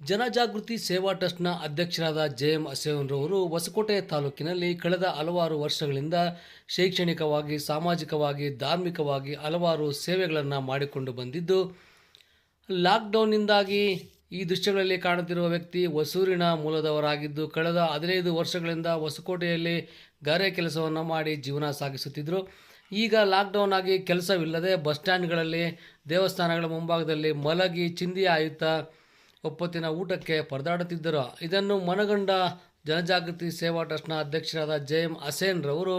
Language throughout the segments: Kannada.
ಜನಜಾಗೃತಿ ಸೇವಾ ಟ್ರಸ್ಟ್ನ ಅಧ್ಯಕ್ಷರಾದ ಜೆ.ಎಂ. ಅಸೇನ್ರವರು ಹೊಸಕೋಟೆ ತಾಲೂಕಿನಲ್ಲಿ ಕಳೆದ ಹಲವಾರು ವರ್ಷಗಳಿಂದ ಶೈಕ್ಷಣಿಕವಾಗಿ, ಸಾಮಾಜಿಕವಾಗಿ, ಧಾರ್ಮಿಕವಾಗಿ ಹಲವಾರು ಸೇವೆಗಳನ್ನು ಮಾಡಿಕೊಂಡು ಬಂದಿದ್ದು, ಲಾಕ್ಡೌನ್ನಿಂದಾಗಿ ಈ ದೃಶ್ಯಗಳಲ್ಲಿ ಕಾಣುತ್ತಿರುವ ವ್ಯಕ್ತಿ ಹೊಸೂರಿನ ಮೂಲದವರಾಗಿದ್ದು, ಕಳೆದ 15 ವರ್ಷಗಳಿಂದ ಹೊಸಕೋಟೆಯಲ್ಲಿ ಗಾರೆ ಕೆಲಸವನ್ನು ಮಾಡಿ ಜೀವನ ಸಾಗಿಸುತ್ತಿದ್ದರು. ಈಗ ಲಾಕ್ಡೌನ್ ಆಗಿ ಕೆಲಸವಿಲ್ಲದೆ ಬಸ್ ಸ್ಟ್ಯಾಂಡ್ಗಳಲ್ಲಿ, ದೇವಸ್ಥಾನಗಳ ಮುಂಭಾಗದಲ್ಲಿ ಮಲಗಿ ಚಿಂದಿ ಆಯುತ್ತಾ ಒಪ್ಪತ್ತಿನ ಊಟಕ್ಕೆ ಪರದಾಡುತ್ತಿದ್ದರು. ಇದನ್ನು ಮನಗಂಡ ಜನಜಾಗೃತಿ ಸೇವಾ ಟ್ರಸ್ಟ್ನ ಅಧ್ಯಕ್ಷರಾದ ಜೆ.ಎಂ. ಅಸೇನ್ರವರು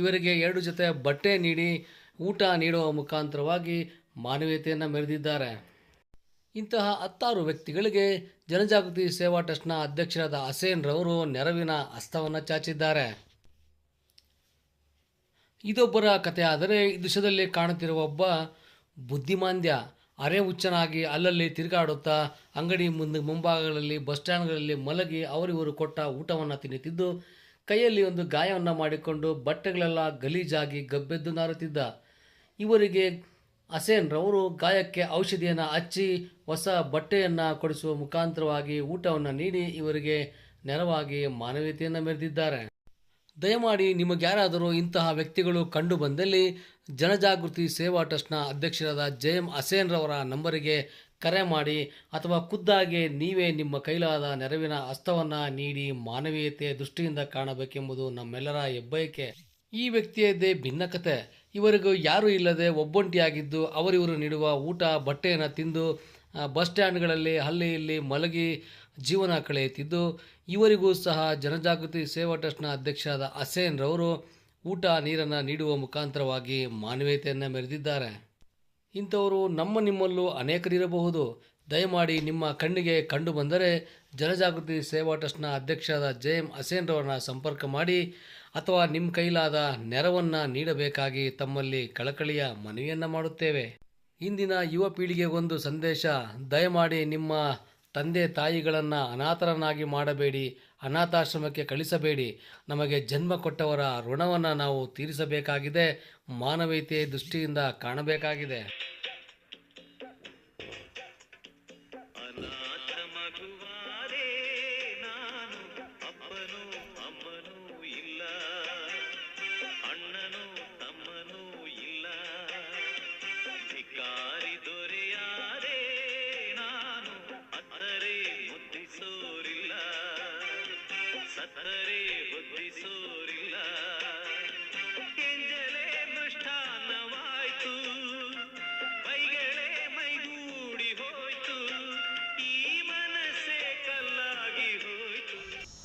ಇವರಿಗೆ 2 ಜೊತೆ ಬಟ್ಟೆ ನೀಡಿ ಊಟ ನೀಡುವ ಮುಖಾಂತರವಾಗಿ ಮಾನವೀಯತೆಯನ್ನು ಮೆರೆದಿದ್ದಾರೆ. ಇಂತಹ 10 ವ್ಯಕ್ತಿಗಳಿಗೆ ಜನಜಾಗೃತಿ ಸೇವಾ ಟ್ರಸ್ಟ್ನ ಅಧ್ಯಕ್ಷರಾದ ಅಸೇನ್ರವರು ನೆರವಿನ ಹಸ್ತವನ್ನು ಚಾಚಿದ್ದಾರೆ. ಇದೊಬ್ಬರ ಕಥೆಯಾದರೆ, ಈ ದೃಶ್ಯದಲ್ಲಿ ಕಾಣುತ್ತಿರುವ ಒಬ್ಬ ಬುದ್ಧಿಮಾಂದ್ಯ ಅರೆ ಹುಚ್ಚನಾಗಿ ಅಲ್ಲಲ್ಲಿ ತಿರುಗಾಡುತ್ತಾ ಅಂಗಡಿ ಮುಂಭಾಗಗಳಲ್ಲಿ, ಬಸ್ ಸ್ಟ್ಯಾಂಡ್ಗಳಲ್ಲಿ ಮಲಗಿ ಅವರಿವರು ಕೊಟ್ಟ ಊಟವನ್ನು ತಿನ್ನುತ್ತಿದ್ದು, ಕೈಯಲ್ಲಿ ಒಂದು ಗಾಯವನ್ನು ಮಾಡಿಕೊಂಡು ಬಟ್ಟೆಗಳೆಲ್ಲ ಗಲೀಜಾಗಿ ಗಬ್ಬೆದ್ದು ನಾರುತ್ತಿದ್ದ. ಇವರಿಗೆ ಅಸೇನ್ರವರು ಗಾಯಕ್ಕೆ ಔಷಧಿಯನ್ನು ಹಚ್ಚಿ ಹೊಸ ಬಟ್ಟೆಯನ್ನು ಕೊಡಿಸುವ ಮುಖಾಂತರವಾಗಿ ಊಟವನ್ನು ನೀಡಿ ಇವರಿಗೆ ನೆರವಾಗಿ ಮಾನವೀಯತೆಯನ್ನು ಮೆರೆದಿದ್ದಾರೆ. ದಯಮಾಡಿ ನಿಮಗ್ಯಾರಾದರೂ ಇಂತಹ ವ್ಯಕ್ತಿಗಳು ಕಂಡು ಬಂದಲ್ಲಿ ಜನಜಾಗೃತಿ ಸೇವಾ ಟ್ರಸ್ಟ್ನ ಅಧ್ಯಕ್ಷರಾದ ಜೆ.ಎಂ. ಅಸೇನ್ರವರ ನಂಬರಿಗೆ ಕರೆ ಮಾಡಿ ಅಥವಾ ಖುದ್ದಾಗಿ ನೀವೇ ನಿಮ್ಮ ಕೈಲಾದ ನೆರವಿನ ಹಸ್ತವನ್ನು ನೀಡಿ ಮಾನವೀಯತೆಯ ದೃಷ್ಟಿಯಿಂದ ಕಾಣಬೇಕೆಂಬುದು ನಮ್ಮೆಲ್ಲರ ಹೆಬ್ಬಯಕೆ. ಈ ವ್ಯಕ್ತಿಯದ್ದೇ ಭಿನ್ನ ಕತೆ. ಇವರಿಗೂ ಯಾರೂ ಇಲ್ಲದೆ ಒಬ್ಬಂಟಿಯಾಗಿದ್ದು ಅವರಿವರು ನೀಡುವ ಊಟ ಬಟ್ಟೆಯನ್ನು ತಿಂದು ಬಸ್ ಸ್ಟ್ಯಾಂಡ್ಗಳಲ್ಲಿ ಅಲ್ಲಿ ಇಲ್ಲಿ ಮಲಗಿ ಜೀವನ ಕಳೆಯುತ್ತಿದ್ದು, ಇವರಿಗೂ ಸಹ ಜನಜಾಗೃತಿ ಸೇವಾ ಟ್ರಸ್ಟ್ನ ಅಧ್ಯಕ್ಷರಾದ ಅಸೇನ್ರವರು ಊಟ ನೀರನ್ನು ನೀಡುವ ಮುಖಾಂತರವಾಗಿ ಮಾನವೀಯತೆಯನ್ನು ಮೆರೆದಿದ್ದಾರೆ. ಇಂಥವರು ನಿಮ್ಮಲ್ಲೂ ಅನೇಕರಿರಬಹುದು. ದಯಮಾಡಿ ನಿಮ್ಮ ಕಣ್ಣಿಗೆ ಕಂಡು ಬಂದರೆ ಜನಜಾಗೃತಿ ಸೇವಾ ಟ್ರಸ್ಟ್ನ ಅಧ್ಯಕ್ಷರಾದ ಜೆ.ಎಂ. ಅಸೇನ್ರವರನ್ನ ಸಂಪರ್ಕ ಮಾಡಿ ಅಥವಾ ನಿಮ್ಮ ಕೈಲಾದ ನೆರವನ್ನು ನೀಡಬೇಕಾಗಿ ತಮ್ಮಲ್ಲಿ ಕಳಕಳಿಯ ಮನವಿಯನ್ನು ಮಾಡುತ್ತೇವೆ. ಇಂದಿನ ಯುವ ಪೀಳಿಗೆಗೊಂದು ಸಂದೇಶ: ದಯಮಾಡಿ ನಿಮ್ಮ ತಂದೆ ತಾಯಿಗಳನ್ನು ಅನಾಥರನ್ನಾಗಿ ಮಾಡಬೇಡಿ, ಅನಾಥಾಶ್ರಮಕ್ಕೆ ಕಳಿಸಬೇಡಿ. ನಮಗೆ ಜನ್ಮ ಕೊಟ್ಟವರ ಋಣವನ್ನು ನಾವು ತೀರಿಸಬೇಕಾಗಿದೆ, ಮಾನವೀಯತೆಯ ದೃಷ್ಟಿಯಿಂದ ಕಾಣಬೇಕಾಗಿದೆ.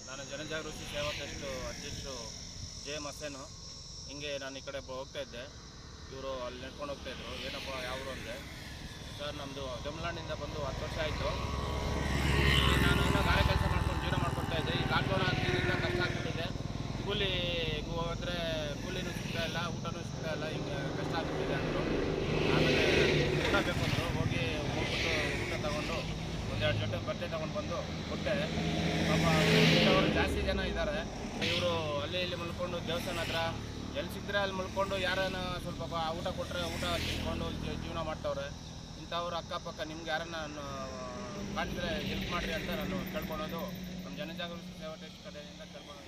ನಾನು ಜನಜಾಗೃತಿ ಸೇವಾ ಟ್ರಸ್ಟ್ ಅಧ್ಯಕ್ಷರು ಜೆ.ಎಂ. ಅಸೇನು. ಹಿಂಗೆ ನಾನು ಈ ಕಡೆ ಹೋಗ್ತಾ ಇದ್ದೆ, ಇವರು ಅಲ್ಲಿ ನಡ್ಕೊಂಡು ಹೋಗ್ತಾಯಿದ್ರು. ಏನಪ್ಪ ಯಾವರು ಅಂದೆ. ಸರ್ ನಮ್ಮದು ತಮಿಳ್ನಾಡಿನಿಂದ ಬಂದು 10 ವರ್ಷ ಆಯಿತು. ನಾನು ಇನ್ನೂ ಗಾರೆ ಕೆಲಸ ಮಾಡ್ಕೊಂಡು ಜೀವನ ಮಾಡ್ಕೊಳ್ತಾ ಇದ್ದೆ. ಈ ಲಾಕ್ಡೌನ್ ಆಗಿದ್ದರಿಂದ ಕಷ್ಟ ಆಗ್ಬಿಟ್ಟಿದೆ. ಕೂಲಿಗೂ ಹೋದರೆ ಕೂಲಿನೂ ಸಿಗ್ತಾ ಇಲ್ಲ, ಊಟನೂ ಸಿಗ್ತಾ ಇಲ್ಲ, ಹಿಂಗೆ ಕಷ್ಟ ಆಗ್ಬಿಟ್ಟಿದೆ ಅಂದರು. ಆಮೇಲೆ ಊಟ ಬೇಕು ಅಂದರು. ಹೋಗ್ಬಿಟ್ಟು ಊಟ ತೊಗೊಂಡು 1-2 ಜೊತೆ ಬಟ್ಟೆ ತೊಗೊಂಡು ಬಂದು ಕೊಟ್ಟೆ. ಪಾಪ ಅವರು ಜಾಸ್ತಿ ಜನ ಇದ್ದಾರೆ. ಇವರು ಅಲ್ಲಿ ಇಲ್ಲಿ ಮಲ್ಕೊಂಡು ದೇವಸ್ಥಾನ ಹತ್ರ ಎಲ್ಲಿ ಸಿಕ್ಕರೆ ಅಲ್ಲಿ ಮಲ್ಕೊಂಡು ಯಾರನ್ನ ಸ್ವಲ್ಪ ಊಟ ಕೊಟ್ಟರೆ ಊಟ ತಿನ್ಕೊಂಡು ಜೀವನ ಮಾಡ್ತವ್ರೆ. ಇಂಥವ್ರು ಅಕ್ಕಪಕ್ಕ ನಿಮ್ಗೆ ಯಾರನ್ನ ಕಾಣಿದ್ರೆ ಹೆಲ್ಪ್ ಮಾಡಿರಿ ಅಂತ ನಾನು ಕೇಳ್ಕೊಳೋದು ನಮ್ಮ ಜನಜಾಗೃತಿ ಸೇವಾ ಟ್ರಸ್ಟ್ ಕಡೆಯಿಂದ ಕೇಳ್ಕೊಳೋದು.